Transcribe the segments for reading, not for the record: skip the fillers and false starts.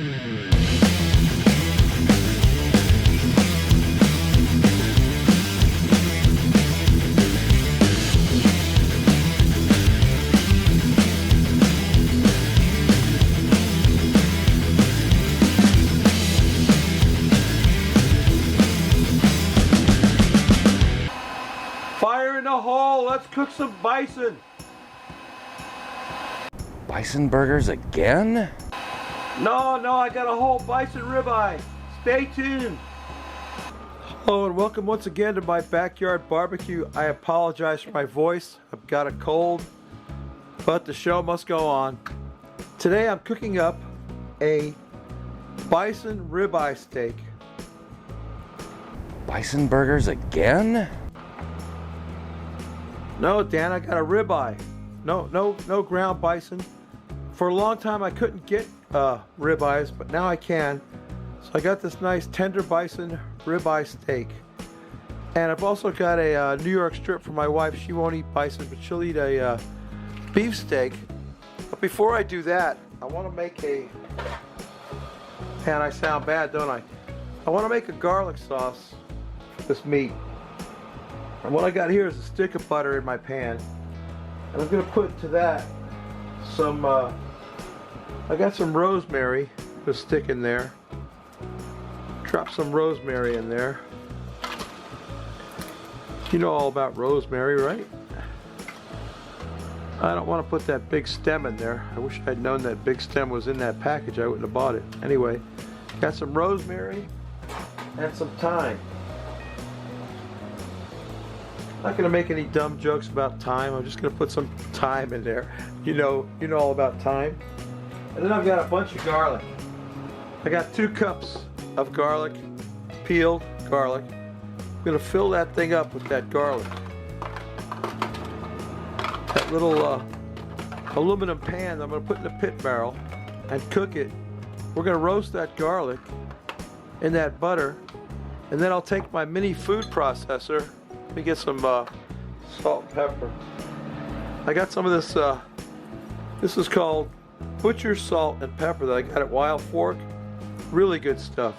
Fire in the hole, let's cook some bison. Bison burgers again? No, I got a whole bison ribeye. Stay tuned. Hello and welcome once again to my backyard barbecue. I apologize for my voice. I've got a cold, but the show must go on. Today I'm cooking up a bison ribeye steak. Bison burgers again? No, Dan, I got a ribeye. No ground bison. For a long time I couldn't get ribeyes, but now I can. So I got this nice tender bison ribeye steak. And I've also got a New York strip for my wife. She won't eat bison, but she'll eat a beef steak. But before I do that, I want to make a... Man, I sound bad, don't I? I want to make a garlic sauce for this meat. And what I got here is a stick of butter in my pan. And I'm going to put to that some, I got some rosemary to stick in there. Drop some rosemary in there. You know all about rosemary, right? I don't want to put that big stem in there. I wish I'd known that big stem was in that package. I wouldn't have bought it. Anyway, got some rosemary and some thyme. Not going to make any dumb jokes about thyme. I'm just going to put some thyme in there. You know all about thyme. And then I've got a bunch of garlic. I got 2 cups of garlic, peeled garlic. I'm going to fill that thing up with that garlic. That little aluminum pan I'm going to put in the pit barrel and cook it. We're going to roast that garlic in that butter. And then I'll take my mini food processor. Let me get some salt and pepper. I got some of this, this is called Butcher's Salt and Pepper that I got at Wild Fork. Really good stuff.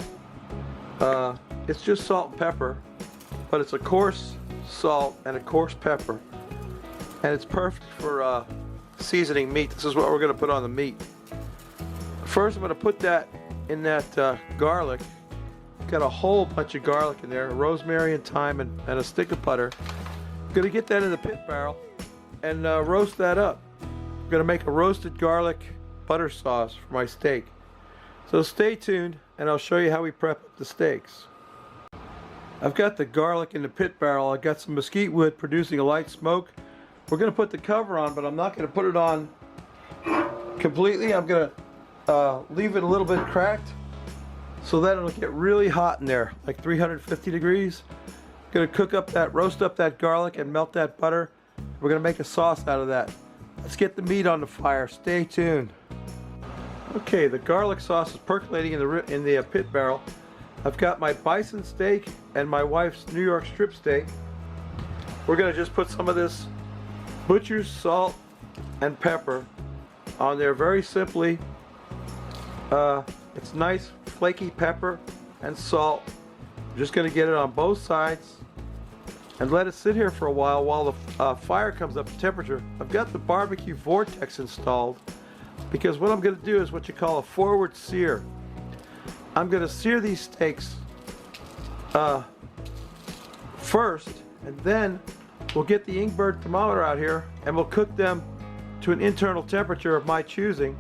It's just salt and pepper, but it's a coarse salt and a coarse pepper. And it's perfect for seasoning meat. This is what we're going to put on the meat. First I'm going to put that in that garlic. Got a whole bunch of garlic in there, rosemary and thyme and a stick of butter. I'm gonna get that in the pit barrel and roast that up. I'm gonna make a roasted garlic butter sauce for my steak. So stay tuned and I'll show you how we prep up the steaks. I've got the garlic in the pit barrel. I've got some mesquite wood producing a light smoke. We're gonna put the cover on, but I'm not gonna put it on completely. I'm gonna leave it a little bit cracked, so that it'll get really hot in there, like 350 degrees. Gonna roast up that garlic and melt that butter. We're gonna make a sauce out of that. Let's get the meat on the fire. Stay tuned. Okay, the garlic sauce is percolating in the pit barrel. I've got my bison steak and my wife's New York strip steak. We're gonna just put some of this butcher's salt and pepper on there very simply. It's nice flaky pepper and salt. I'm just going to get it on both sides and let it sit here for a while the fire comes up to temperature. I've got the barbecue vortex installed because what I'm going to do is what you call a forward sear. I'm going to sear these steaks first, and then we'll get the Ingberg thermometer out here and we'll cook them to an internal temperature of my choosing,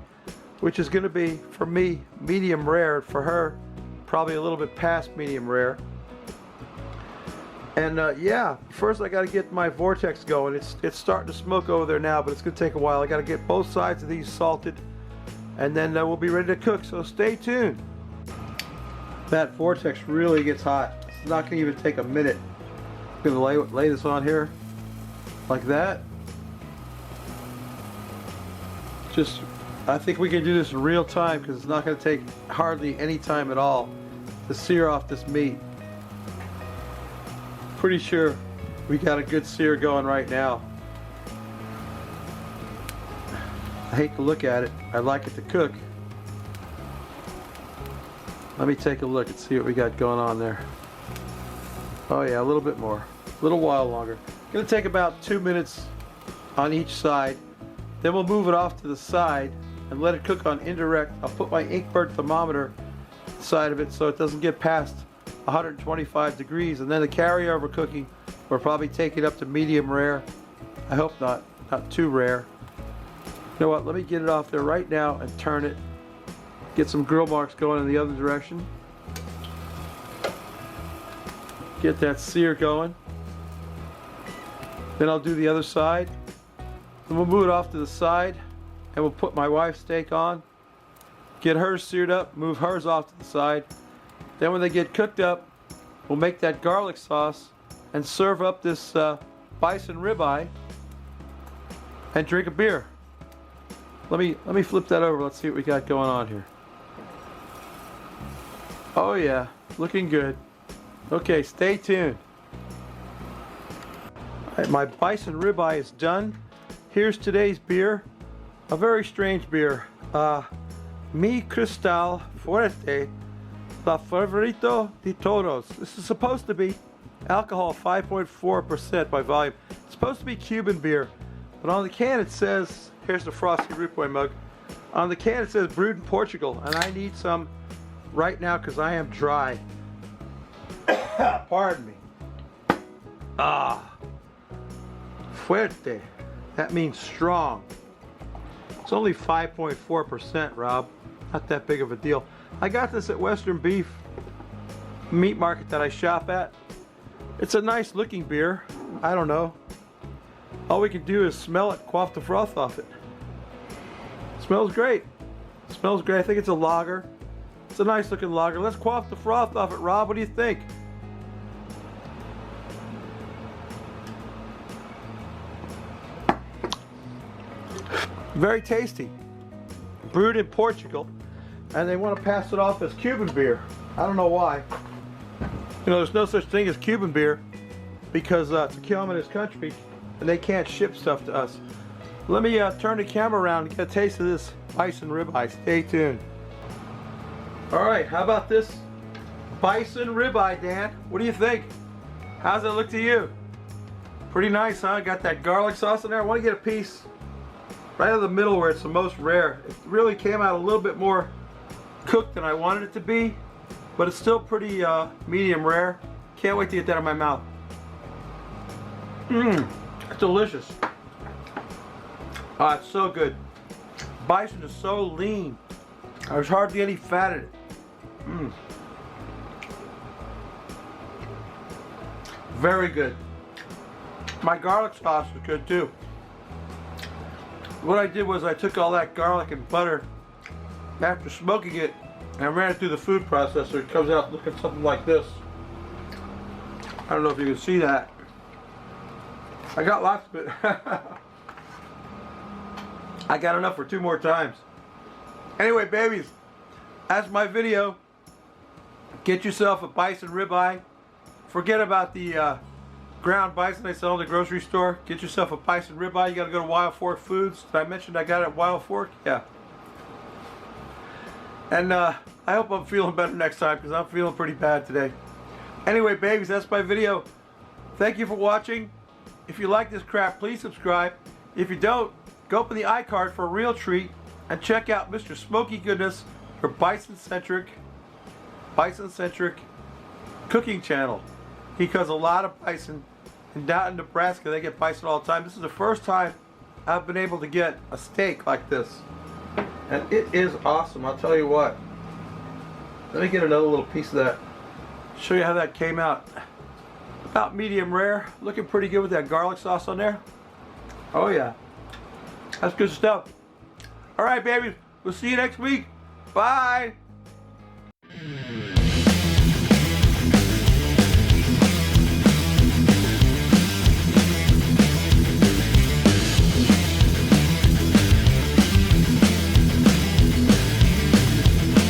which is going to be, for me, medium rare. For her, probably a little bit past medium rare. And yeah, first I got to get my vortex going. It's starting to smoke over there now, but it's going to take a while. I got to get both sides of these salted, and then we'll be ready to cook. So stay tuned. That vortex really gets hot. It's not going to even take a minute. I'm going to lay this on here like that. I think we can do this in real time because it's not going to take hardly any time at all to sear off this meat. Pretty sure we got a good sear going right now. I hate to look at it. I like it to cook. Let me take a look and see what we got going on there. Oh yeah, a little bit more. A little while longer. Gonna take about 2 minutes on each side. Then we'll move it off to the side and let it cook on indirect. I'll put my Inkbird thermometer side of it so it doesn't get past 125 degrees, and then the carryover cooking we'll probably take it up to medium rare. I hope not too rare. You know what, let me get it off there right now and turn it. Get some grill marks going in the other direction. Get that sear going. Then I'll do the other side. Then we'll move it off to the side and we'll put my wife's steak on. Get hers seared up, move hers off to the side. Then when they get cooked up, we'll make that garlic sauce and serve up this bison ribeye and drink a beer. Let me flip that over. Let's see what we got going on here. Oh yeah, looking good. Okay, stay tuned. All right, my bison ribeye is done. Here's today's beer. A very strange beer. Mi Cristal Fuerte, la favorito de todos. This is supposed to be alcohol 5.4% by volume. It's supposed to be Cuban beer, but on the can it says, here's the Frosty Root Boy mug. On the can it says brewed in Portugal, and I need some right now because I am dry. Pardon me. Fuerte. That means strong. It's only 5.4%, Rob. Not that big of a deal. I got this at Western Beef Meat Market that I shop at. It's a nice looking beer. I don't know. All we can do is smell it, quaff the froth off it. Smells great. Smells great. I think it's a lager. It's a nice looking lager. Let's quaff the froth off it, Rob. What do you think? Very tasty. Brewed in Portugal, and they want to pass it off as Cuban beer. I don't know why. You know, there's no such thing as Cuban beer because it's a communist country and they can't ship stuff to us. Let me turn the camera around and get a taste of this bison ribeye. Stay tuned. All right, how about this bison ribeye, Dan? What do you think? How's it look to you? Pretty nice, huh? Got that garlic sauce in there. I want to get a piece right in the middle where it's the most rare. It really came out a little bit more cooked than I wanted it to be, but it's still pretty medium rare. Can't wait to get that in my mouth. It's delicious. It's so good. Bison is so lean. There's hardly any fat in it. Very good. My garlic sauce is good too. What I did was I took all that garlic and butter after smoking it and ran it through the food processor. It comes out looking something like this. I don't know if you can see that. I got lots of it. I got enough for 2 more times. Anyway, babies, that's my video. Get yourself a bison ribeye. Forget about the ground bison they sell in the grocery store. Get yourself a bison ribeye. You gotta go to Wild Fork Foods. Did I mention I got it at Wild Fork? Yeah. And I hope I'm feeling better next time because I'm feeling pretty bad today. Anyway, babies, that's my video. Thank you for watching. If you like this crap, please subscribe. If you don't, go open the iCard for a real treat and check out Mr. Smokey Goodness, your bison-centric cooking channel. He cooks a lot of bison. And down in Nebraska, they get bison all the time. This is the first time I've been able to get a steak like this. And it is awesome, I'll tell you what. Let me get another little piece of that. Show you how that came out. About medium rare. Looking pretty good with that garlic sauce on there. Oh yeah. That's good stuff. Alright, babies. We'll see you next week. Bye.